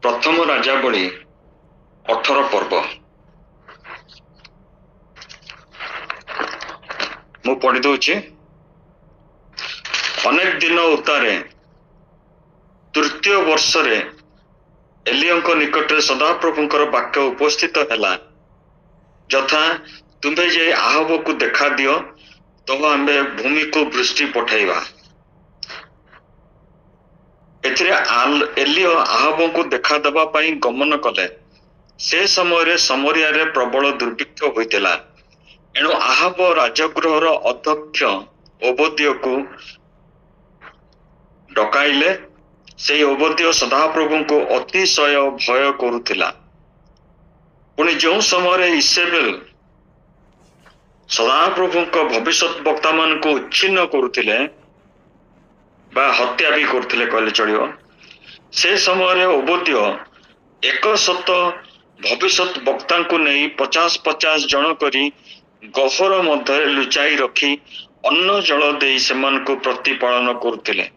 प्रथम राजावली 18 पर्व मु पढ़ी दूची। अनेक दिन उतारे तृतीय वर्ष रे एलियों निकट सदाप्रभुंकर वाक्य उपस्थित हैला, जथा तुम्हें जे आहब को देखा दियो तो आमे भूमि को वृष्टि पठाइबा। एलियो आहब को देखा दबा पाई गमन कले। से समय रे समरिया रे प्रबल दुर्भिक्ष होइतिला। एणु आहब राजगृहर अध्यक्ष ओबद्य को डकाइले। से ओबद्य सदाप्रभु को अतिशय भय करुथिला। पुणी जो समय इसेबेल सदाप्रभु को भविष्यत वक्ता मान को उच्छिन्न करुथिले बा हत्या भी करथिले कहले चलियो। से समय ओबद्य 100 भविष्यत वक्ता को नहीं 50-50 जन करी गहर मध्य लुचाई रखी अन्न जल दे सेमान को प्रतिपालन करथिले।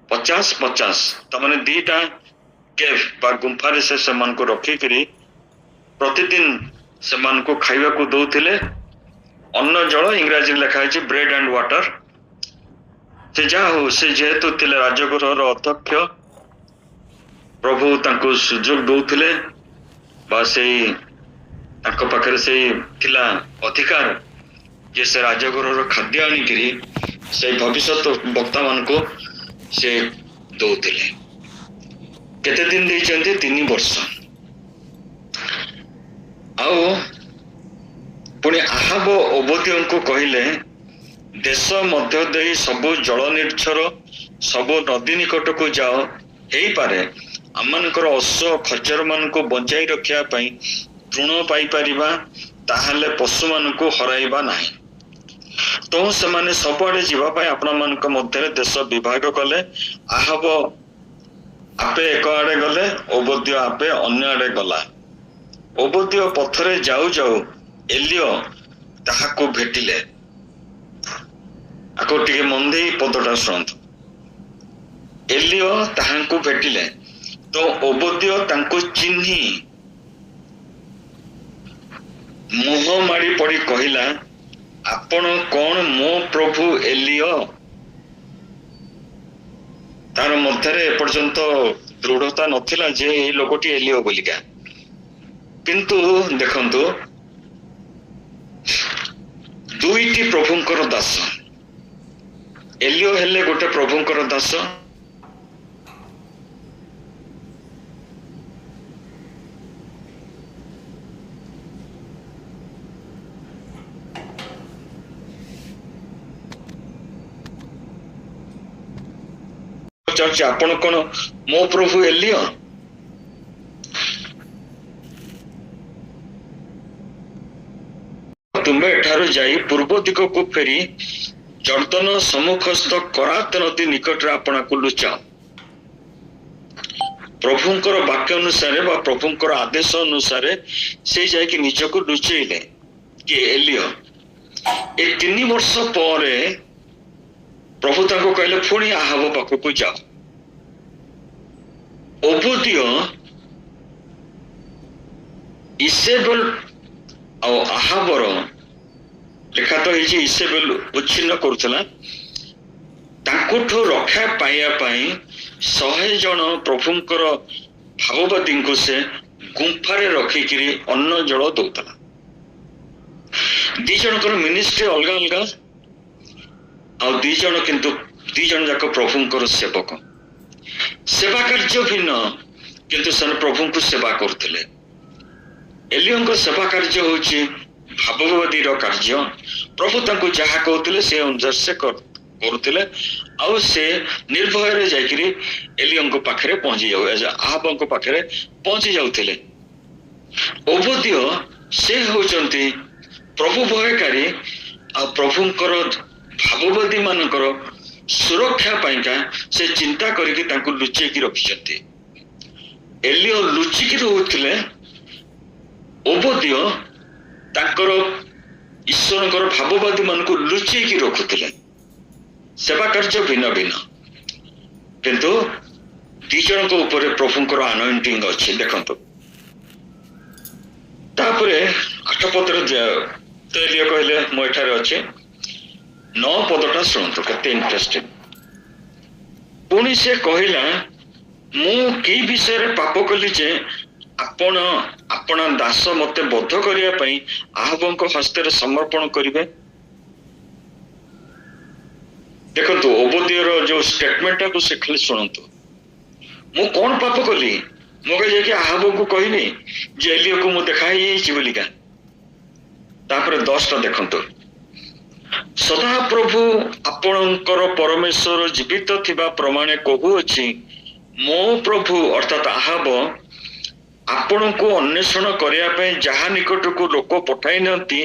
50-50 तमाने दीटा केव बा गुंफारे से सेमान को रखी करी प्रतिदिन सेमान को खाइबा को दौथिले। अन्न जल इंग्राजी लिखा है ब्रेड एंड वाटर। से जा हो से जेहेतु थिले राजगृहर अध्यक्ष, प्रभु तांको सुजोग दौथिले बा से तांको पाखरे से थिला अधिकार जे से राजगृहर खाद्य आनी करी से भविष्यत वक्ता मान को से दौथिले। केते दिन देइचंती 3 वर्ष। आओ पुणी आहब ओबद्य को कहले, देश मध्य दे सबु जल निर्झर सबु नदी निकट को जाओ। हेई पारे आमनकर अश्व खच्चर मान को बंचाई रखिया पई तृण पाई परिबा, ताहाले पशु मान को हराइबा नाही। तो सेमाने सबआडे जीवा पाई अपना मान को मध्य देश विभाग कले। आहब आपे एक आड़े गले, ओबद्य आपे अन्य आड़े गला। ओबद्य पथरे जाऊ जाऊ एलियो ताहाको भेटिले। आको टिके मन देई पदटा सुनतु। एलियो ताहाको भेटिले तो ओबद्य तांको चिन्ही मुह माड़ी पड़ी कहिला, आपण कौन मो प्रभु एलियो? तार मध्यरे एपर्यंत दृढ़ता नथिला जे ए लोकटी एलियो बोलिका। किंतु देखंतु दुईटी प्रभुंकर दास। एलियो हेले गोटे प्रभुंकर दास, चर्चा आपण कौन मो प्रभु एलियो? तुम्हें एठारु जाई पूर्व दिग को फेरी जर्दन सम्मुखस्थ करात नदी निकट आपना को लुचाओ। प्रभुंकर वाक्य अनुसार बा प्रभुंकर आदेश अनुसार से जाई कि निज को लुचेइले कि एलियो। ए 3 वर्ष परे प्रभु ताको कहले पुणी आहब पाखକୁ जाओ। ओबद्य इसेबेल आ आहबर लिखा तो है इसेबेल उच्छिन्न करुला। तांकुठो रक्षा पाइया पाई 100 जन प्रभुंकर भाववादी को से गुंफारे रखिकी अन्न जल दौतला। 2 जनकर मिनिस्ट्री अलग अलग आ 2 जन किंतु 2 जन जाक प्रभुंकर सेवक। सेवा कार्य भिन्न किंतु सन प्रभु को सेवा करथिले। एलियों सेवा कार्य होची भाववादी रो कार्य। प्रभु तांको जहा कहथिले से अनुसार से करथिले आ से निर्भय रे जाईकरी एलियों को पाखरे पहुंची जाउ आहबों को पाखरे पहुंची जाउथिले। ओबद्य से होचंती प्रभु भयकारी आ प्रभुंकर भाववादी मानकर सुरक्षा पाइका से चिंता करके तांको लुचेकी रखिछंती। एलियो लुचिकी रहउथिले, ओबद्य तांकर ईश्वरकर भाववादी मान को लुचेकी रखुथिले। सेवा कार्य भिन्न भिन्न। କିନ୍ତୁ ଦି ଜଣଙ୍କ ଉପରେ ପ୍ରଭୁଙ୍କର ଆନଏଣ୍ଟିଂ ଅଛି। ଦେଖନ୍ତୁ ତାପରେ 8 ପଦରେ ଏଲିୟ କହିଲେ ମୁଁ ଏଠାରେ ଅଛି। 9 ପଦଟା ଶୁଣନ୍ତୁ, କେତେ ଇଣ୍ଟରେଷ୍ଟିଂ। ପୁଣି ସେ କହିଲା, ମୁଁ କି ବିଷୟରେ ପାପ କଲି ଯେ ଆପଣ ଦାସ ମତେ ବଧ କରିବା ପାଇଁ ଆହାବଙ୍କ ହସ୍ତରେ ସମର୍ପଣ କରିବେ? ଦେଖନ୍ତୁ ଓବଦ୍ୟାର ଯୋଉ ଷ୍ଟେଟମେଣ୍ଟଟାକୁ ସେ ଖାଲି ଶୁଣନ୍ତୁ। ମୁଁ କଣ ପାପ କଲି? ମୁଁ ଯାଇକି ଆହାବଙ୍କୁ କହିନି ଯେ ଏଲିୟକୁ ମୁଁ ଦେଖା ହେଇଯାଇଛି ବୋଲିକା। ତାପରେ 10ଟା ଦେଖନ୍ତୁ, ସଦାପ୍ରଭୁ ଆପଣଙ୍କର ପରମେଶ୍ୱର ଜୀବିତ ଥିବା ପ୍ରମାଣେ କହୁଅଛି, ମୋ ପ୍ରଭୁ ଅର୍ଥାତ୍ ଆହାବ ଆପଣଙ୍କୁ ଅନ୍ୱେଷଣ କରିବା ପାଇଁ ଯାହା ନିକଟକୁ ଲୋକ ପଠାଇ ନିଅନ୍ତି,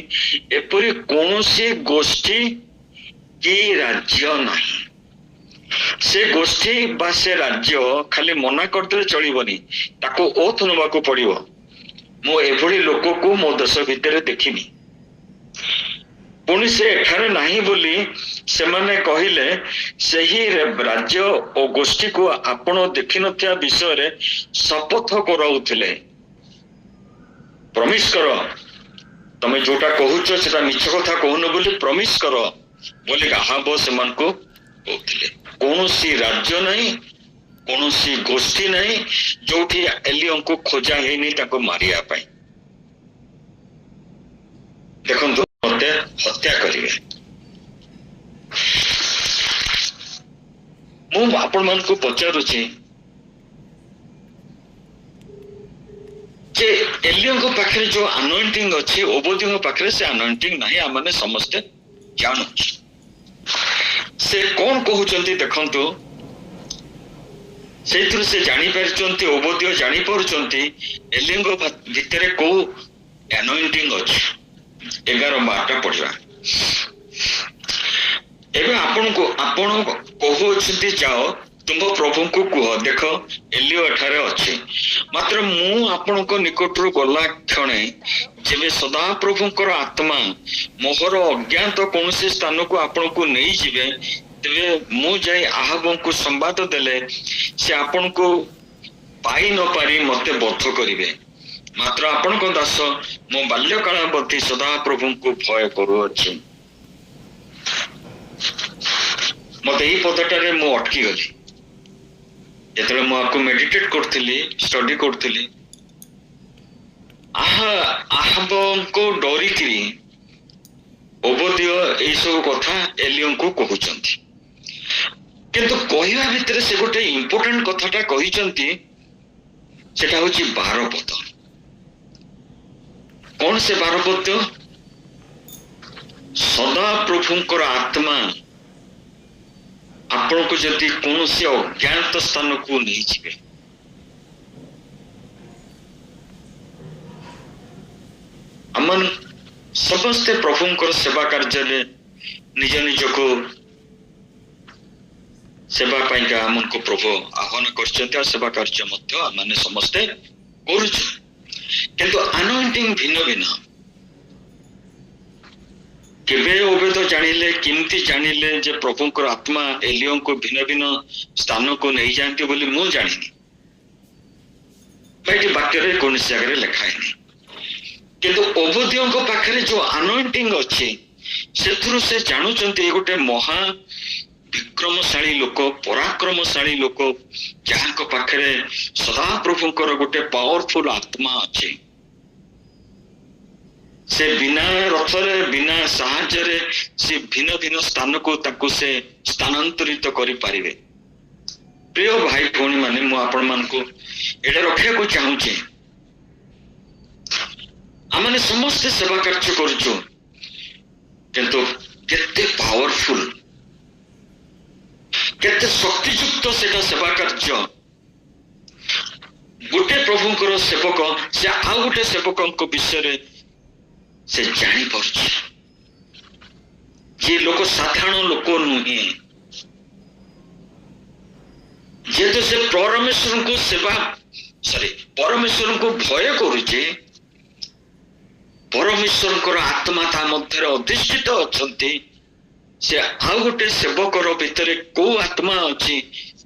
ଏପରି କୌଣସି ଗୋଷ୍ଠୀ କି ରାଜ୍ୟ ନାହିଁ। ସେ ଗୋଷ୍ଠୀ ବା ସେ ରାଜ୍ୟ ଖାଲି ମନା କରିଦେଲେ ଚଳିବନି, ତାକୁ ଓଥ ନେବାକୁ ପଡିବ। ମୁଁ ଏଭଳି ଲୋକକୁ ମୋ ଦେଶ ଭିତରେ ଦେଖିନି। ପୁଣି ସେ ଏଠାରେ ନାହିଁ ବୋଲି ସେମାନେ କହିଲେ, ସେହି ରାଜ୍ୟ ଓ ଗୋଷ୍ଠୀକୁ ଆପଣ ଦେଖିନଥିବା ବିଷୟରେ ଶପଥ କରାଉଥିଲେ। ପ୍ରମିସ୍ କର, ତମେ ଯୋଉଟା କହୁଛ ସେଟା ମିଛ କଥା କହୁନ ବୋଲି ପ୍ରମିସ୍ କର ବୋଲି ଆହାବ ସେମାନଙ୍କୁ କହୁଥିଲେ। କୌଣସି ରାଜ୍ୟ ନାହିଁ, କୌଣସି ଗୋଷ୍ଠୀ ନାହିଁ ଯୋଉଠି ଏଲିୟଙ୍କୁ ଖୋଜା ହେଇନି ତାକୁ ମାରିବା ପାଇଁ। ଦେଖନ୍ତୁ ମତେ ହତ୍ୟା କରିବେ। ମୁଁ ଆପଣମାନଙ୍କୁ ପଚାରୁଛି ଯେ ଏଲିୟଙ୍କ ପାଖରେ ଯୋଉ ଆନଏଣ୍ଟିଂ ଅଛି, ଓବଦ୍ୟାଙ୍କ ପାଖରେ ସେ ଆନଏଣ୍ଟିଂ ନାହିଁ, ଆମେ ସମସ୍ତେ ଜାଣୁଛୁ। ସେ କଣ କହୁଛନ୍ତି ଦେଖନ୍ତୁ, ସେଇଥିରୁ ସେ ଜାଣିପାରିଛନ୍ତି, ଓବଦ୍ୟା ଜାଣିପାରୁଛନ୍ତି ଏଲିୟଙ୍କ ଭିତରେ କୋଉ ଆନଏଣ୍ଟିଂ ଅଛି। 11-12ଟା ପଢିବା। ଏବେ ଆପଣ କହୁଅଛନ୍ତି, ଯାଅ ତୁମ ପ୍ରଭୁଙ୍କୁ କୁହ, ଦେଖ ଏଲିୟ ଏଠାରେ ଅଛି। ମାତ୍ର ମୁଁ ଆପଣଙ୍କ ନିକଟରୁ ଗଲା କ୍ଷଣେ ଯେବେ ସଦାପ୍ରଭୁଙ୍କର ଆତ୍ମା ମୋହର ଅଜ୍ଞାତ କୌଣସି ସ୍ଥାନକୁ ଆପଣଙ୍କୁ ନେଇଯିବେ, ତେବେ ମୁଁ ଯାଇ ଆହାବଙ୍କୁ ସମ୍ବାଦ ଦେଲେ ସେ ଆପଣଙ୍କୁ ପାଇ ନ ପାରି ମତେ ବଧ କରିବେ। ମାତ୍ର ଆପଣଙ୍କ ଦାସ ମୋ ବାଲ୍ୟକାଳାବଧି ସଦାପ୍ରଭୁଙ୍କୁ ଭୟ କରୁଅଛି। ମତେ ଏଇ ପଦଟାରେ ମୁଁ ଅଟକି ଗଲି। ଯେତେବେଳେ ମୁଁ ଆକୁ ମେଡିଟେଟ୍ କରୁଥିଲି, ଷ୍ଟଡି କରୁଥିଲି, ଆହାବଙ୍କୁ ଡରିକିରି ଓବଦ୍ୟା ଏଇ ସବୁ କଥା ଏଲିୟଙ୍କୁ କହୁଛନ୍ତି। କିନ୍ତୁ କହିବା ଭିତରେ ସେ ଗୋଟେ ଇମ୍ପୋର୍ଟାଣ୍ଟ କଥାଟା କହିଛନ୍ତି, ସେଟା ହଉଛି 12 ପଦ। କଣ ସେ 12 ପଦ? ସଦାପ୍ରଭୁଙ୍କର ଆତ୍ମା ଆପଣଙ୍କୁ ଯଦି କୌଣସି ଅଜ୍ଞାତ ସ୍ଥାନକୁ ନେଇଯିବେ, ଆମେ ସମସ୍ତେ ପ୍ରଭୁଙ୍କର ସେବା କାର୍ଯ୍ୟରେ ନିଜ ନିଜକୁ ସେବା ପାଇଁକା ଆମକୁ ପ୍ରଭୁ ଆହ୍ୱାନ କରିଛନ୍ତି, ଆଉ ସେବା କାର୍ଯ୍ୟ ମଧ୍ୟ ଆମେ ସମସ୍ତେ କରୁଛୁ। କିନ୍ତୁ ଆନଏଣ୍ଟିଂ ଭିନ୍ନ ଭିନ୍ନ। କେବେ ଓବେଦ ଜାଣିଲେ, କେମିତି ଜାଣିଲେ ଯେ ପ୍ରଭୁଙ୍କର ଆତ୍ମା ଏଲିୟଙ୍କୁ ଭିନ୍ନ ଭିନ୍ନ ସ୍ଥାନକୁ ନେଇଯାଆନ୍ତି ବୋଲି ମୁଁ ଜାଣିନି। ଏଠି ବାକ୍ୟରେ କୌଣସି ଜାଗାରେ ଲେଖା ହେଇନି। କିନ୍ତୁ ଓବଦ୍ୟାଙ୍କ ପାଖରେ ଯୋଉ ଆନଏଣ୍ଟିଂ ଅଛି, ସେଥିରୁ ସେ ଜାଣୁଛନ୍ତି ଗୋଟେ ମହା ବିକ୍ରମଶାଳୀ ଲୋକ, ପରାକ୍ରମଶାଳୀ ଲୋକ, ଯାହାଙ୍କ ପାଖରେ ସଦାପ୍ରଭୁଙ୍କର ଗୋଟେ ପାୱାରଫୁଲ ଆତ୍ମା ଅଛି। ସେ ବିନା ରଥରେ, ବିନା ସାହାଯ୍ୟରେ ସେ ଭିନ୍ନ ଭିନ୍ନ ସ୍ଥାନକୁ ତାକୁ ସେ ସ୍ଥାନାନ୍ତରିତ କରିପାରିବେ। ପ୍ରିୟ ଭାଇ ଭଉଣୀ ମାନେ, ମୁଁ ଆପଣ ମାନଙ୍କୁ ଏଇଟା ରଖିବାକୁ ଚାହୁଁଛି। ଆମେ ସମସ୍ତେ ସେବା କାର୍ଯ୍ୟ କରୁଛୁ, କିନ୍ତୁ କେତେ ପାୱାରଫୁଲ, କେତେ ଶକ୍ତିଯୁକ୍ତ ସେଟା ସେବା କାର୍ଯ୍ୟ। ଗୋଟେ ପ୍ରଭୁଙ୍କର ସେବକ ସେ ଆଉ ଗୋଟେ ସେବକଙ୍କ ବିଷୟରେ ସେ ଜାଣିପାରୁଛି। ଯିଏ ଲୋକ ସାଧାରଣ ଲୋକ ନୁହେଁ, ଯେହେତୁ ସେ ପରମେଶ୍ୱରଙ୍କୁ ଭୟ କରୁଛି, ପରମେଶ୍ୱରଙ୍କର ଆତ୍ମା ତା ମଧ୍ୟରେ ଅଧିଷ୍ଠିତ ଅଛନ୍ତି। ସେ ଆଉ ଗୋଟେ ସେବକର ଭିତରେ କୋଉ ଆତ୍ମା ଅଛି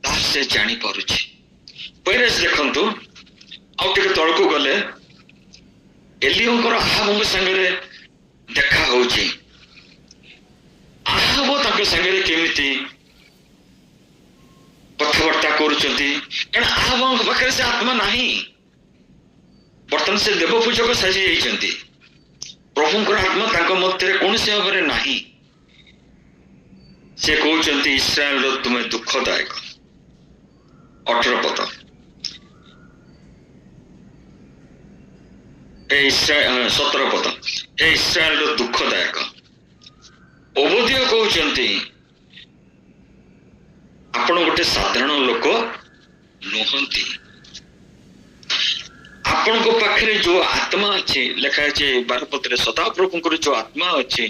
ତାହା ସେ ଜାଣିପାରୁଛି। ପେରେସ୍ ଦେଖନ୍ତୁ ଆଉ ଟିକେ ତଳକୁ ଗଲେ ଏଲିହୁଙ୍କର ଆହାବଙ୍କ ସାଙ୍ଗରେ ଦେଖା ହଉଛି। ଆହାବ ତାଙ୍କ ସାଙ୍ଗରେ କେମିତି କଥାବାର୍ତ୍ତା କରୁଛନ୍ତି, କାରଣ ଆହାବଙ୍କ ପାଖରେ ସେ ଆତ୍ମା ନାହିଁ। ବର୍ତ୍ତମାନ ସେ ଦେବ ପୂଜକ ସାଜି ଯାଇଛନ୍ତି, ପ୍ରଭୁଙ୍କର ଆତ୍ମା ତାଙ୍କ ମଧ୍ୟରେ କୌଣସି ଭାବରେ ନାହିଁ। ସେ କହୁଛନ୍ତି ଇସ୍ରାଏଲର ତୁମେ ଦୁଃଖଦାୟକ। 18 ପଦ, 17 ପଦ, ହେ ଇସ୍ରାଏଲର ଦୁଃଖଦାୟକ। ଓବଦ୍ୟ କହୁଛନ୍ତି ଆପଣ ଗୋଟେ ସାଧାରଣ ଲୋକ ନୁହନ୍ତି। ଆପଣଙ୍କ ପାଖରେ ଯୋଉ ଆତ୍ମା ଅଛି, ଲେଖା ଅଛି 12 ପଦରେ, ସଦାପ୍ରଭୁଙ୍କର ଯୋଉ ଆତ୍ମା ଅଛି,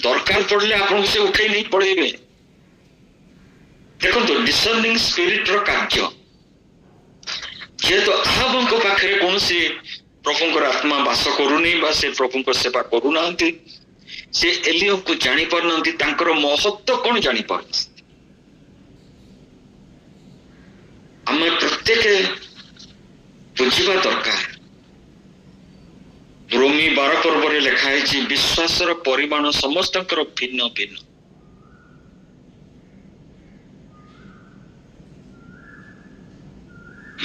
ଦରକାର ପଡିଲେ ଆପଣଙ୍କୁ ସେ ଉଠେଇ ନେଇ ପଳେଇବେ। ଦେଖନ୍ତୁ ଡିସର୍ନିଂ ସ୍ପିରିଟ ର କାର୍ଯ୍ୟ। ଯେହେତୁ ଆହାବଙ୍କ ପାଖରେ କୌଣସି ପ୍ରଭୁଙ୍କର ଆତ୍ମା ବାସ କରୁନି ବା ସେ ପ୍ରଭୁଙ୍କ ସେବା କରୁନାହାନ୍ତି, ସେ ଏଲିହୁଙ୍କୁ ଜାଣିପାରୁନାହାନ୍ତି, ତାଙ୍କର ମହତ୍ଵ କଣ ଜାଣିପାରୁନାହାନ୍ତି। ଆମେ ପ୍ରତ୍ୟେକ ବୁଝିବା ଦରକାର। ରୋମୀ 12 ପର୍ବରେ ଲେଖା ହେଇଛି ବିଶ୍ୱାସର ପରିମାଣ ସମସ୍ତଙ୍କର ଭିନ୍ନ ଭିନ୍ନ।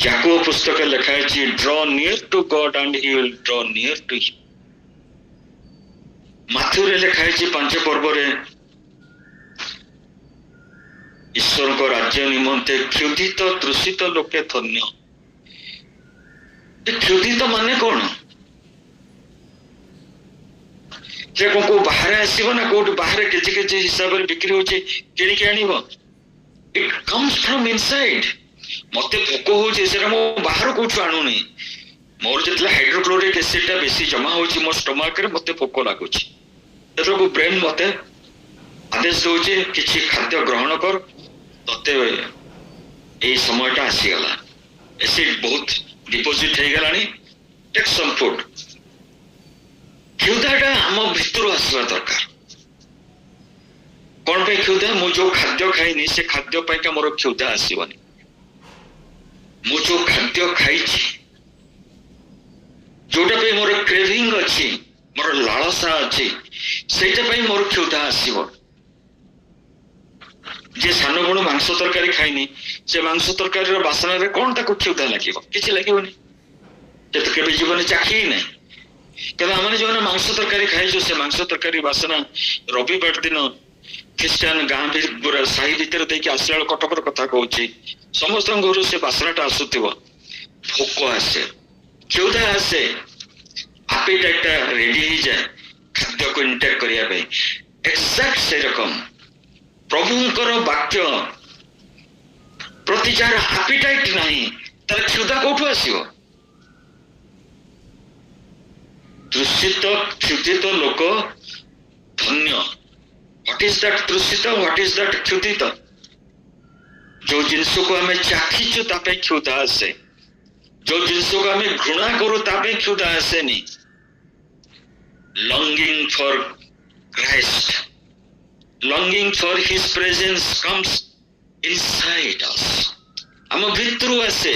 ଯାକୋବ ପୁସ୍ତକ ଲେଖା ହେଇଛି draw near to God and he will draw near to him. ମାଥ୍ୟୁରେ ଲେଖା ହେଇଛି 5 ପର୍ବରେ ଈଶ୍ୱରଙ୍କ ରାଜ୍ୟ ନିମନ୍ତେ କ୍ଷୁଧିତ ତୃଷିତ ଲୋକେ ଧନ୍ୟ। କ୍ଷୁଧିତ ମାନେ କଣ? ସେ କୋଉ ବାହାରେ ଆସିବ ନା କୋଉଠି ବାହାରେ କେଜି କେଜି ହିସାବରେ ବିକ୍ରି ହଉଛି କିଣିକି ଆଣିବ? ଇଟ୍ କମ୍ସ ଫ୍ରମ୍ ଇନସାଇଡ୍। ମତେ ଭୋକ ହଉଛି, ସେଟା ମୁଁ ବାହାରୁ କୋଉଠୁ ଆଣୁନି। ମୋର ଯେତେବେଳେ ହାଇଡ୍ରୋକ୍ଲୋରିକ ଏସିଡ ଟା ବେଶୀ ଜମା ହଉଛି ମୋ ଷ୍ଟମାକରେ, ମତେ ଭୋକ ଲାଗୁଛି, ସେତେବେଳକୁ ବ୍ରେନ୍ ମତେ ଆଦେଶ ଦଉଛି କିଛି ଖାଦ୍ୟ ଗ୍ରହଣ କର, ତତେ ଏଇ ସମୟଟା ଆସିଗଲା, ଏସିଡ ବହୁତ ଡିପୋଜିଟ ହେଇଗଲାଣି, ଟେକ୍ ସମ୍ ଫୁଡ। କ୍ଷୁଧାଟା ଆମ ଭିତରୁ ଆସିବା ଦରକାର। କଣ ପାଇଁ କ୍ଷୁଧା? ମୁଁ ଯୋଉ ଖାଦ୍ୟ ଖାଇନି ସେ ଖାଦ୍ୟ ପାଇଁକା ମୋର କ୍ଷୁଧା ଆସିବନି। ମୁଁ ଯୋଉ ଖାଦ୍ୟ ଖାଇଛି, ଯୋଉଟା ପାଇଁ ମୋର କ୍ରେଭିଂ ଅଛି, ମୋର ଲାଳସା ଅଛି, ସେଇଟା ପାଇଁ ମୋର କ୍ଷୁଧା ଆସିବ। ଯେ ସାନ ବେଳୁ ମାଂସ ତରକାରୀ ଖାଇନି, ସେ ମାଂସ ତରକାରୀର ବାସନାରେ କଣ ତାକୁ କ୍ଷୁଧା ଲାଗିବ? କିଛି ଲାଗିବନି, ସେ ତ କେବେ ଜୀବନ ଚାଖି ହିଁ ନାହିଁ। କିନ୍ତୁ ଆମେ ଯୋଉମାନେ ମାଂସ ତରକାରୀ ଖାଇଛୁ, ସେ ମାଂସ ତରକାରୀ ବାସନା ରବିବାର ଦିନ ଖ୍ରୀଷ୍ଟିଆନ ଗାଁ ସାହି ଭିତରେ ଦେଇକି ଆସିଲା ବେଳେ, କଟକର କଥା କହୁଛି, ସମସ୍ତଙ୍କ ଘରୁ ସେ ବାସନାଟା ଆସୁଥିବ, ଭୋକ ଆସେ, କ୍ଷୁଧା ଆସେ, ଆପିଟାଇଟଟା ରେଡି ହେଇଯାଏ ଖାଦ୍ୟକୁ ଇନଟେକ୍ କରିବା ପାଇଁ। ଏକ୍ସାକ୍ଟ ସେରକମ ପ୍ରଭୁଙ୍କର ବାକ୍ୟ ପ୍ରତି ଯାହାର ଆପିଟାଇଟ ନାହିଁ, ତାର କ୍ଷୁଧା କୋଉଠୁ ଆସିବ? ତୃଷିତ କ୍ଷୁଧିତ ଲୋକ ଧନ୍ୟ। ହ୍ୱାଟ ଇଜ ଦ୍ୟାଟ ତୃଷିତ, ହ୍ୱାଟ ଇଜ ଦ୍ୟାଟ କ୍ଷୁଧିତ? ଯୋଉ ଜିନିଷକୁ ଆମେ ଚାଖିଛୁ ତା ପାଇଁ କ୍ଷୁଧା ଆସେ, ଯୋଉ ଜିନିଷକୁ ଆମେ ଘୃଣା କରୁ ତା ପାଇଁ କ୍ଷୁଧା ଆସେନି। ଲଙ୍ଗିଂ ଫର Christ, longing for his presence comes inside us, ଆମ ଭିତରୁ ଆସେ।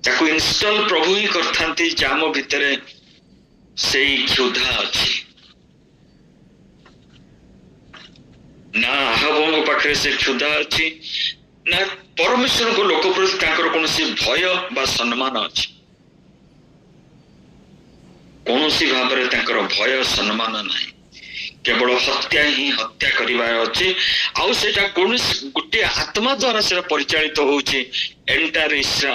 ତାକୁ ଇନଷ୍ଟଲ ପ୍ରଭୁ ହିଁ କରିଥାନ୍ତି ଯେ ଆମ ଭିତରେ ସେଇ କ୍ଷୁଧା ଅଛି। ନା ଆହାବଙ୍କ ପାଖରେ ସେ କ୍ଷୁଧା ଅଛି, ନା ପରମେଶ୍ୱରଙ୍କ ଲୋକ ପ୍ରତି ତାଙ୍କର କୌଣସି ଭୟ ବା ସମ୍ମାନ ଅଛି। କୌଣସି ଭାବରେ ତାଙ୍କର ଭୟ ସମ୍ମାନ ନାହିଁ, କେବଳ ହତ୍ୟା ହିଁ ହତ୍ୟା କରିବାର ଅଛି। ଆଉ ସେଇଟା କୌଣସି ଗୋଟିଏ ଆତ୍ମା ଦ୍ଵାରା ସେଟା ପରିଚାଳିତ ହଉଛି, ଏଣ୍ଟାର ଇସ୍ରା,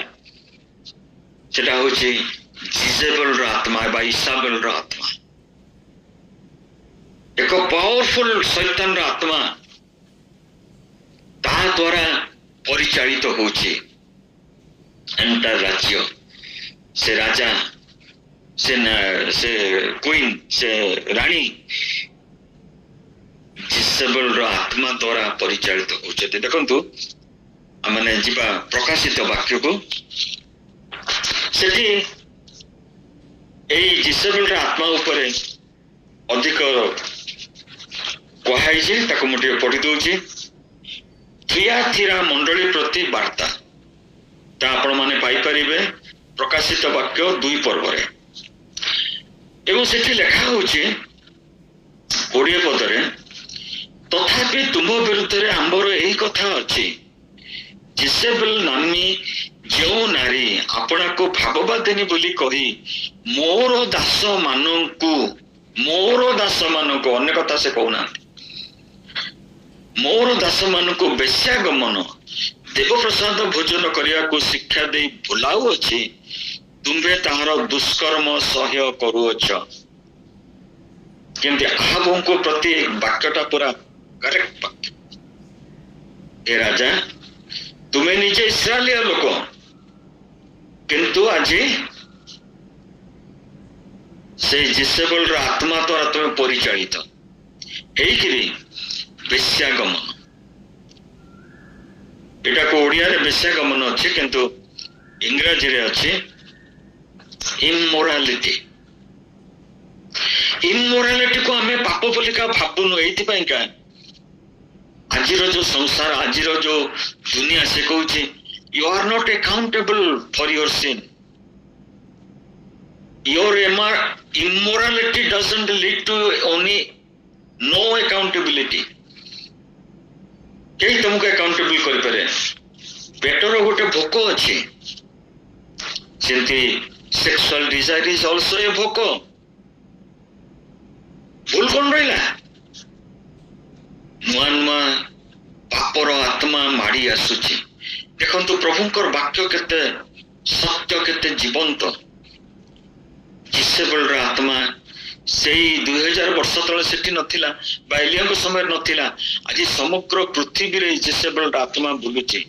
ସେଟା ହଉଛି ଜିଜେବେଲର ଆତ୍ମା ବା ଇସାବେଲର ଆତ୍ମା, ଏକ ପାୱାରଫୁଲ ଶୈତାନର ଆତ୍ମା, ତା ଦ୍ଵାରା ପରିଚାଳିତ ହଉଛି ଏଣ୍ଟାର ରାଜ୍ୟ। ସେ ରାଜା, ସେ କୁଇନ୍, ସେ ରାଣୀ ଜିଜେବେଲର ଆତ୍ମା ଦ୍ଵାରା ପରିଚାଳିତ ହଉଛନ୍ତି। ଦେଖନ୍ତୁ ଆମେ ଯିବା ପ୍ରକାଶିତ ବାକ୍ୟକୁ, ସେଠି ଏଇ ଜିଜେବେଲର ଆତ୍ମା ଉପରେ ଅଧିକ କୁହାଯାଇଛି, ତାକୁ ମୁଁ ଟିକେ ପଢି ଦଉଛି। ଥିଆଥିରା ମଣ୍ଡଳୀ ପ୍ରତି ବାର୍ତ୍ତା ତା ଆପଣ ମାନେ ପାଇପାରିବେ ପ୍ରକାଶିତ ବାକ୍ୟ 2 ପର୍ବରେ। ଏବଂ ସେଠି ଲେଖା ହଉଛି 20 ପଦରେ, ତଥାପି ତୁମ ବିରୁଦ୍ଧରେ ଆମର ଏହି କଥା ଅଛି, ଜେଜେବେଲ ନାମୀ ଯେଉଁ ନାରୀ ଆପଣାକୁ ଭାବବାଦିନୀ ବୋଲି କହି ମୋର ଦାସମାନଙ୍କୁ ଅନ୍ୟ କଥା ସେ କହୁନାହାନ୍ତି, ମୋର ଦାସମାନଙ୍କୁ ବେଶ୍ୟାଗମନ ଦେବପ୍ରସାଦ ଭୋଜନ କରିବାକୁ ଶିକ୍ଷା ଦେଇ ଭୁଲାଉଅଛି, ତୁମ୍ଭେ ତାହାର ଦୁଷ୍କର୍ମ ସହ୍ୟ କରୁଅଛ। କେମିତି ଆହାବଙ୍କୁ ପ୍ରତି ବାକ୍ୟଟା ପୁରା କରେକ୍ଟ ବାକ୍ୟ। ଏ ରାଜା, ତୁମେ ନିଜେ ଇସ୍ରାଏଲିଆ ଲୋକ, କିନ୍ତୁ ଆଜି ସେଇ ଜେଜେବେଲର ଆତ୍ମା ଦ୍ୱାରା ତୁମେ ପରିଚାଳିତ ହେଇକିରି ବେଶ୍ୟାଗମନ, ଏଟାକୁ ଓଡିଆରେ ବେଶ୍ୟାଗମନ ଅଛି କିନ୍ତୁ ଇଂରାଜୀରେ ଅଛି ଇମୋରାଲିଟି। ଇମୋରାଲିଟିକୁ ଆମେ ପାପ ବୋଲିକା ଭାବୁନୁ, ଏଇଥିପାଇଁକା ଆଜିର ଯୋଉ ସଂସାର, ଆଜିର ଯୋଉ ଦୁନିଆ, ସେ କହୁଛି you are not accountable for your sin. Your immorality doesn't lead to only no accountability. କେହି ତମକୁ ଆକାଉଣ୍ଟେବଲ କରିପାରେ। ପେଟର ଗୋଟେ ଭୋକ ଅଛି, ସେମିତି ସେକ୍ସୁଆଲ ଡିଜାୟାର ଇଜ ଅଲସୋ ଏ ଭୋକ। ଭୁଲ କଣ ରହିଲା? ନୂଆ ନୂଆ ପାପର ଆତ୍ମା ମାଡି ଆସୁଛି। ଦେଖନ୍ତୁ ପ୍ରଭୁଙ୍କର ବାକ୍ୟ କେତେ ସତ୍ୟ, କେତେ ଜୀବନ୍ତ। ଜେଜେବେଲର ଆତ୍ମା ସେଇ 2000 ବର୍ଷ ତଳେ ସେଠି ନଥିଲା, ବା ଏଲିଆଙ୍କ ସମୟରେ ନଥିଲା। ଆଜି ସମଗ୍ର ପୃଥିବୀରେ ଜେଜେବେଲର ଆତ୍ମା ବୁଲୁଛି।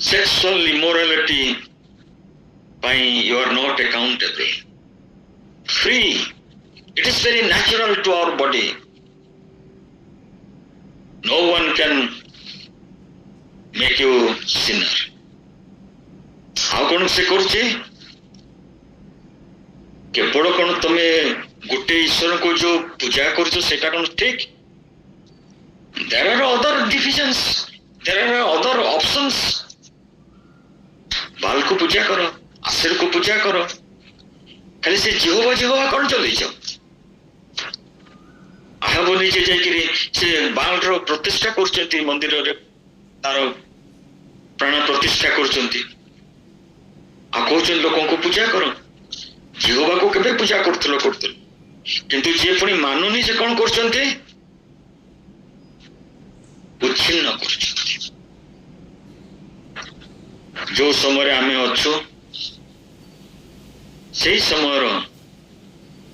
ସେକ୍ସୁଆଲ ଇମୋରାଲିଟି ପାଇଁ you are not accountable. Free. It is very natural to our body. No one can make you sinner. ଆଉ କଣ ସେ କରୁଛି? କେବଳ କଣ ତମେ ଗୋଟେ ଈଶ୍ୱରଙ୍କୁ ଯୋଉ ପୂଜା କରୁଛ ସେଟା କଣ ଠିକ? There are other divisions, there are other options. ବାଲକୁ ପୂଜା କର, ଆଶେରକୁ ପୂଜା କର, ଖାଲି ସେ ଜିହୋବା କଣ ଚଲେଇଛ? ଆହାବ ନିଜେ ଯାଇକିରି ସେ ବାଲର ପ୍ରତିଷ୍ଠା କରୁଛନ୍ତି, ମନ୍ଦିରରେ ତାର ପ୍ରାଣ ପ୍ରତିଷ୍ଠା କରୁଛନ୍ତି, ଆଉ କହୁଛନ୍ତି ଲୋକଙ୍କୁ ପୂଜା କର। ଜିହୋବାକୁ କେବେ ପୂଜା କରୁଥିଲ, କିନ୍ତୁ ଯିଏ ପୁଣି ମାନୁନି ସେ କଣ କରୁଛନ୍ତି? ଉଚ୍ଛିନ୍ନ କରୁଛନ୍ତି। ଯୋଉ ସମୟରେ ଆମେ ଅଛୁ ସେଇ ସମୟର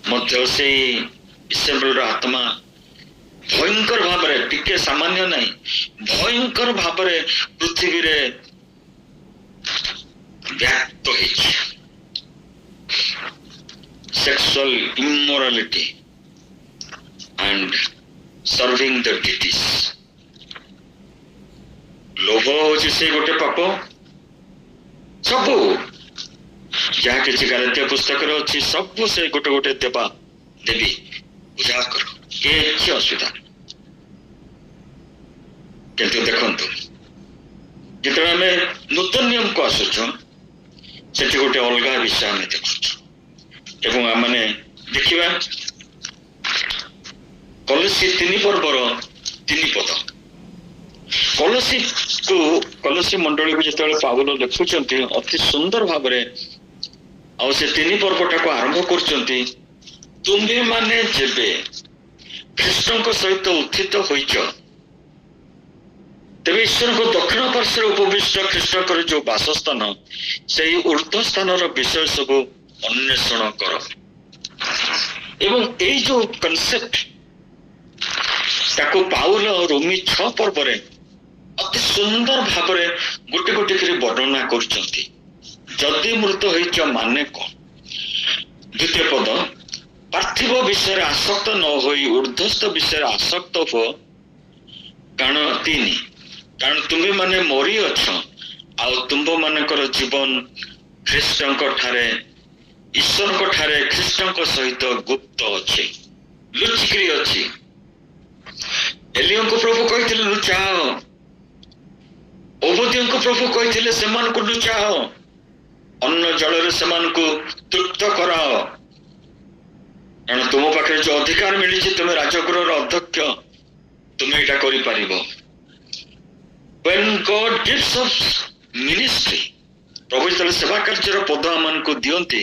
ମଧ୍ୟ ସେଇ ଇସେବେଲର ଆତ୍ମା ଭୟଙ୍କର ଭାବରେ, ଟିକେ ସାମାନ୍ୟ ନାହିଁ, ଭୟଙ୍କର ଭାବରେ ପୃଥିବୀରେ ବ୍ୟାପ୍ତ ହେଇଛି। Sexual immorality and serving the deities. ଲୋଭ ହଉଛି ସେ ଗୋଟେ ପାପ। ସବୁ ଯାହା କିଛି ଗାଲାତିଆ ପୁସ୍ତକରେ ଅଛି, ସବୁ ସେ ଗୋଟେ ଗୋଟେ ଦେବା ଦେବୀ ପୂଜା କର, କିଛି ଅସୁବିଧା। କିନ୍ତୁ ଦେଖନ୍ତୁ, ଯେତେବେଳେ ଆମେ ନୂତନ ନିୟମକୁ ଆସୁଛୁ ସେଠି ଗୋଟେ ଅଲଗା ବିଷୟ ଆମେ ଦେଖୁଛୁ। ଏବଂ ଆମେ ଦେଖିବା କଲୋସି 3 ପର୍ବର 3 ପଦ। କଲୋସି ମଣ୍ଡଳୀକୁ ଯେତେବେଳେ ପାଉଲ ଲେଖୁଛନ୍ତି ଅତି ସୁନ୍ଦର ଭାବରେ, ଆଉ ସେ 3 ପର୍ବଟାକୁ ଆରମ୍ଭ କରୁଛନ୍ତି, ତୁମ୍ଭେମାନେ ଯେବେ ଖ୍ରୀଷ୍ଟଙ୍କ ସହିତ ଉତ୍ଥିତ ହୋଇଛ, ତେବେ ଈଶ୍ୱରଙ୍କ ଦକ୍ଷିଣ ପାର୍ଶ୍ୱରେ ଉପବିଷ୍ଟ ଖ୍ରୀଷ୍ଟଙ୍କର ଯୋଉ ବାସସ୍ଥାନ, ସେଇ ଉର୍ଦ୍ଧ୍ୱ ସ୍ଥାନର ବିଷୟ ସବୁ ଅନ୍ୱେଷଣ କର। ଏବଂ ଏଇ ଯୋଉ କନସେପ୍ଟ ତାକୁ ପାଉଲ ରୋମୀ 6 ପର୍ବରେ ଅତି ସୁନ୍ଦର ଭାବରେ ଗୋଟେ ଗୋଟେ କରି ବର୍ଣ୍ଣନା କରୁଛନ୍ତି। ଯଦି ମୃତ ହେଇଛ ମାନେ କଣ? 2ୟ ପଦ, ପାର୍ଥିବ ବିଷୟରେ ଆସକ୍ତ ନ ହୋଇ ଉର୍ଦ୍ଧ୍ୱସ୍ଥ ବିଷୟରେ ଆସକ୍ତ ହୁଅ। କାରଣ 3, କାରଣ ତୁମେ ମାନେ ମରିଅଛ, ଆଉ ତୁମ୍ଭ ମାନଙ୍କର ଜୀବନ ଖ୍ରୀଷ୍ଟଙ୍କ ଠାରେ, ଈଶ୍ୱରଙ୍କ ଠାରେ ଖ୍ରୀଷ୍ଟଙ୍କ ସହିତ ଗୁପ୍ତ ଅଛି, ଲୁଚିକିରି ଅଛି। ଏଲିୟଙ୍କୁ ପ୍ରଭୁ କହିଥିଲେ ଲୁଚାଅ, ଓବଦ୍ୟଙ୍କୁ ପ୍ରଭୁ କହିଥିଲେ ସେମାନଙ୍କୁ ଲୁଚାଅ, ଅନ୍ନ ଜଳରେ ସେମାନଙ୍କୁ ତୃପ୍ତ କରାଅ, କାରଣ ତୁମ ପାଖରେ ଯୋଉ ଅଧିକାର ମିଳିଛି, ତୁମେ ରାଜଗୃହର ଅଧ୍ୟକ୍ଷ, ତୁମେ ଏଇଟା କରିପାରିବ। When God gives us ministry, ପ୍ରଭୁ ଯେତେବେଳେ ସେବା କାର୍ଯ୍ୟର ପଦ ଆମମାନଙ୍କୁ ଦିଅନ୍ତି,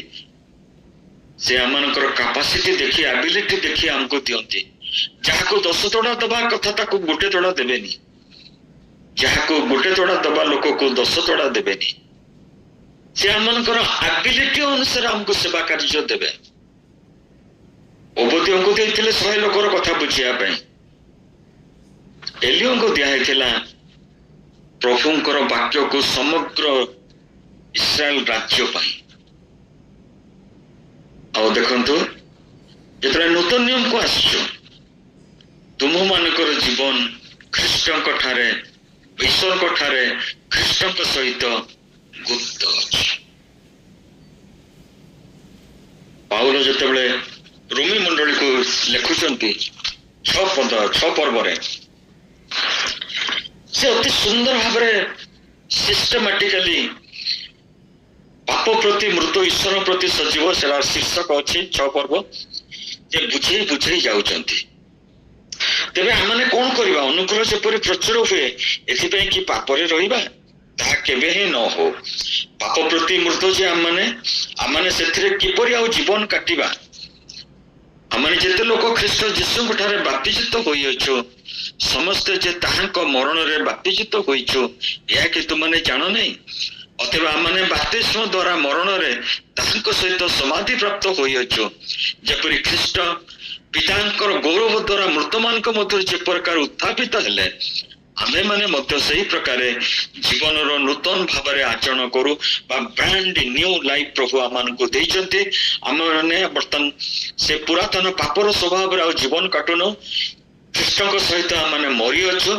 ସେ ଆମମାନଙ୍କର କାପାସିଟି ଦେଖି, ଆବିଲିଟି ଦେଖି ଆମକୁ ଦିଅନ୍ତି। ଯାହାକୁ 10 ତୋଡ଼ା ଦବା କଥା ତାକୁ 1 ତୋଡ଼ା ଦେବେନି, ଯାହାକୁ 1 ତୋଡ଼ା ଦବା ଲୋକକୁ 10 ତୋଡ଼ା ଦେବେନି। ସେ ଆମମାନଙ୍କର ଆବିଲିଟି ଅନୁସାରେ ଆମକୁ ସେବା କାର୍ଯ୍ୟ ଦେବେ। ଓବଦ୍ୟଙ୍କୁ ଦେଇଥିଲେ 100 ଲୋକର କଥା ବୁଝିବା ପାଇଁ, ଏଲିୟଙ୍କୁ ଦିଆହେଇଥିଲା ପ୍ରଭୁଙ୍କର ବାକ୍ୟକୁ ସମଗ୍ର ଇସ୍ରାଏଲ ରାଜ୍ୟ ପାଇଁ। ଆଉ ଦେଖନ୍ତୁ, ଯେତେବେଳେ ନୂତନ ନିୟମକୁ ଆସିଛୁ, ତୁମମାନଙ୍କର ଜୀବନ ଖ୍ରୀଷ୍ଟଙ୍କ ଠାରେ, ଈଶ୍ୱରଙ୍କ ଠାରେ, ଖ୍ରୀଷ୍ଟଙ୍କ ସହିତ ଗୁପ୍ତ ଅଛି। ପାଉଲ ଯେତେବେଳେ ରୋମୀ ମଣ୍ଡଳୀକୁ ଲେଖୁଛନ୍ତି 6 ପର୍ବରେ, ସେ ଅତି ସୁନ୍ଦର ଭାବରେ ସିଷ୍ଟମାଟିକାଲି ପାପ ପ୍ରତି ମୃତ, ଈଶ୍ୱର ପ୍ରତି ସଜୀବ, ସେଟା ଶୀର୍ଷକ ଅଛି 6 ପର୍ବ, ଯେ ବୁଝେଇ ଯାଉଛନ୍ତି। ତେବେ ଆମମାନେ କଣ କରିବା? ଅନୁଗ୍ରହ ଯେପରି ପ୍ରଚୁର ହୁଏ, ଏଥିପାଇଁ କି ପାପରେ ରହିବା, ତାହା କେବେ ହିଁ ନ ହଉ। ପାପ ପ୍ରତି ମୃତ ଯେ ଆମମାନେ ସେଥିରେ କିପରି ଆଉ ଜୀବନ କାଟିବା? ଆମମାନେ ଯେତେ ଲୋକ ଖ୍ରୀଷ୍ଟ ଯୀଶୁଙ୍କ ଠାରେ ବାପ୍ତିଜିତ ହୋଇଅଛୁ, ସମସ୍ତେ ଯେ ତାହାଙ୍କ ମରଣରେ ବାପ୍ତିଜିତ ହୋଇଛୁ, ଏହା କି ତୁମାନେ ଜାଣ ନାହିଁ? ଅତଏବ ଆମମାନେ ବାପ୍ତିସ୍ମ ଦ୍ୱାରା ମରଣରେ ତାହାଙ୍କ ସହିତ ସମାଧି ପ୍ରାପ୍ତ ହୋଇଅଛୁ, ଯେପରି ଖ୍ରୀଷ୍ଟ ପିତାଙ୍କର ଗୌରବ ଦ୍ୱାରା ମୃତମାନଙ୍କ ମଧ୍ୟରୁ ଯେ ପ୍ରକାର ଉତ୍ଥାପିତ ହେଲେ, ଆମେମାନେ ମଧ୍ୟ ସେହି ପ୍ରକାରେ ଜୀବନର ନୂତନ ଭାବରେ ଆଚରଣ କରୁ, ବା ବ୍ରାଣ୍ଡ ନ୍ୟୁ ଲାଇଫ ପ୍ରଭୁ ଆମମାନଙ୍କୁ ଦେଇଛନ୍ତି। ଆମେମାନେ ବର୍ତ୍ତମାନ ସେ ପୁରାତନ ପାପର ସ୍ୱଭାବରେ ଆଉ ଜୀବନ କାଟୁନୁ, ଖ୍ରୀଷ୍ଟଙ୍କ ସହିତ ଆମମାନେ ମରିଅଛୁ।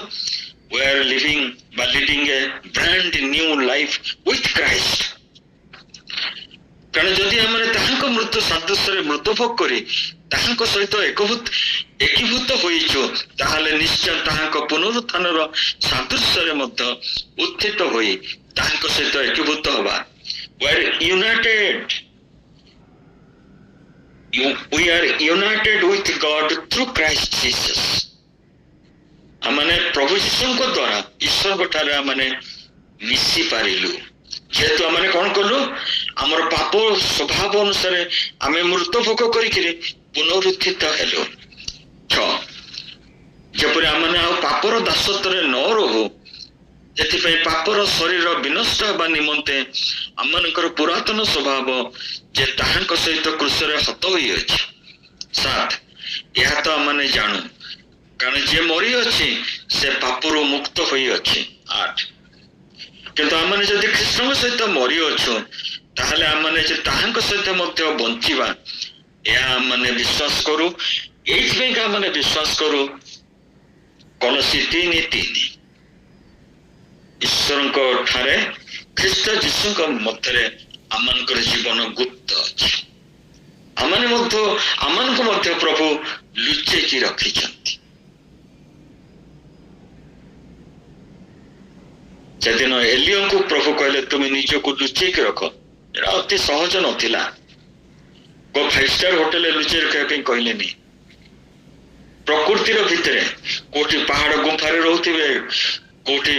We are living by leading a brand new life with Christ. କାରଣ ଯଦି ଆମେ ତାହାଙ୍କ ମୃତ୍ୟୁ ସାଦୃଶ୍ୟରେ ମୃତ୍ୟୁଭୋଗ କରି ତାହାଙ୍କ ସହିତ ଏକୀଭୂତ ହୋଇଛୁ, ତାହେଲେ ନିଶ୍ଚୟ ତାହାଙ୍କ ପୁନରୁତ୍ଥାନର ସାଦୃଶ୍ୟରେ ମଧ୍ୟ ଉତ୍ଥିତ ହୋଇ ତାହାଙ୍କ ସହିତ ଏକୀଭୂତ ହବା। We are united with God through Christ Jesus. ଆମମାନେ ପ୍ରଭୁ ଯୀଶୁଙ୍କ ଦ୍ୱାରା ଈଶ୍ୱରଙ୍କ ଠାରେ ଆମମାନେ ମିଶି ପାରିଲୁ। ଯେହେତୁ ଆମେ କଣ କଲୁ? ଆମର ପାପ ସ୍ୱଭାବ ଅନୁସାରେ ଆମେ ମୃତ୍ୟୁ ଭୋଗ କରିକିରି ପୁନରୁତ୍ଥିତ ହେଲୁ। 6 ଯେପରି ଆମମାନେ ଆଉ ପାପର ଦାସତ୍ୱରେ ନ ରହୁ, ସେଥିପାଇଁ ପାପର ଶରୀର ବିନଷ୍ଟ ହେବା ନିମନ୍ତେ ଆମମାନଙ୍କର ପୁରାତନ ସ୍ୱଭାବ ଯେ ତାହାଙ୍କ ସହିତ କ୍ରୁଶରେ ହତ ହୋଇଅଛି। 7 ଏହା ତ ଆମମାନେ ଜାଣୁ, କାରଣ ଯିଏ ମରିଅଛି ସେ ପାପରୁ ମୁକ୍ତ ହୋଇଅଛି। 8 କିନ୍ତୁ ଆମମାନେ ଯଦି ଖ୍ରୀଷ୍ଟଙ୍କ ସହିତ ମରିଅଛୁ, ତାହେଲେ ଆମମାନେ ଯେ ତାହାଙ୍କ ସହିତ ମଧ୍ୟ ବଞ୍ଚିବା, ଏହା ଆମମାନେ ବିଶ୍ୱାସ କରୁ। ଏଇଥିପାଇଁ ଆମମାନେ ବିଶ୍ୱାସ କରୁ, କଲୋସୀ 3:3 ଈଶ୍ୱରଙ୍କ ଠାରେ ଖ୍ରୀଷ୍ଟ ଯୀଶୁଙ୍କ ମଧ୍ୟରେ ଆମମାନଙ୍କର ଜୀବନ ଗୁପ୍ତ ଅଛି। ଆମମାନଙ୍କୁ ମଧ୍ୟ ପ୍ରଭୁ ଲୁଚେଇକି ରଖିଛନ୍ତି। ସେଦିନ ଏଲିୟଙ୍କୁ ପ୍ରଭୁ କହିଲେ, ତୁମେ ନିଜକୁ ଲୁଚେଇକି ରଖ। ଏଟା ଅତି ସହଜ ନଥିଲା। 5 ଷ୍ଟାର ହୋଟେଲରେ ଲୁଚେଇ ରଖିବା ପାଇଁ କହିଲେନି। ପ୍ରକୃତିର ଭିତରେ କୋଉଠି ପାହାଡ ଗୁମ୍ଫାରେ ରହୁଥିବେ, କୋଉଠି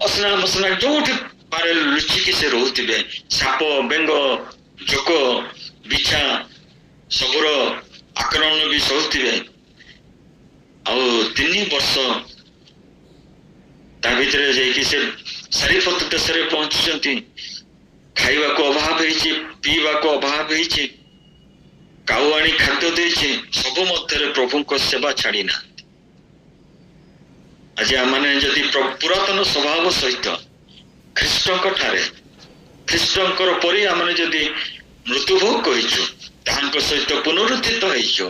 ଅସନା ମସନା ଯୋଉଠି ପାରେ ଲୁଚିକି ସେ ରହୁଥିବେ। ସାପ, ବେଙ୍ଗ, ଜୋକ, ବିଛା ସବୁର ଆକ୍ରମଣ ବି ସହୁଥିବେ। ଆଉ 3 ବର୍ଷ ତା ଭିତରେ ଯାଇକି ସେ ସାରିଫତ ଦେଶରେ ପହଞ୍ଚିଛନ୍ତି। ଖାଇବାକୁ ଅଭାବ ହେଇଛି, ପିଇବାକୁ ଅଭାବ ହେଇଛି, କାଉ ଆଣି ଖାଦ୍ୟ ଦେଇଛି, ସବୁ ମଧ୍ୟରେ ପ୍ରଭୁଙ୍କ ସେବା ଛାଡି ନାହାନ୍ତି। ଆଜି ଆମମାନେ ଯଦି ପୁରାତନ ସ୍ୱଭାବ ସହିତ ଖ୍ରୀଷ୍ଟଙ୍କ ଠାରେ, ଖ୍ରୀଷ୍ଟଙ୍କର ପରି ଆମେ ଯଦି ମୃତ୍ୟୁଭୋଗ କରିଛୁ, ତାହାଙ୍କ ସହିତ ପୁନରୁତ୍ଥିତ ହେଇଛୁ,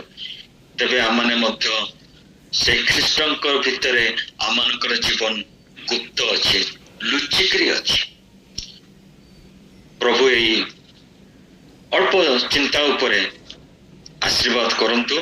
ତେବେ ଆମମାନେ ମଧ୍ୟ ସେ ଖ୍ରୀଷ୍ଟଙ୍କ ଭିତରେ ଆମମାନଙ୍କର ଜୀବନ ଗୁପ୍ତ ଅଛି, ଲୁଚିକିରି ଅଛି। ପ୍ରଭୁ ଏଇ ଅଳ୍ପ ଚିନ୍ତା ଉପରେ ଆଶୀର୍ବାଦ କରନ୍ତୁ।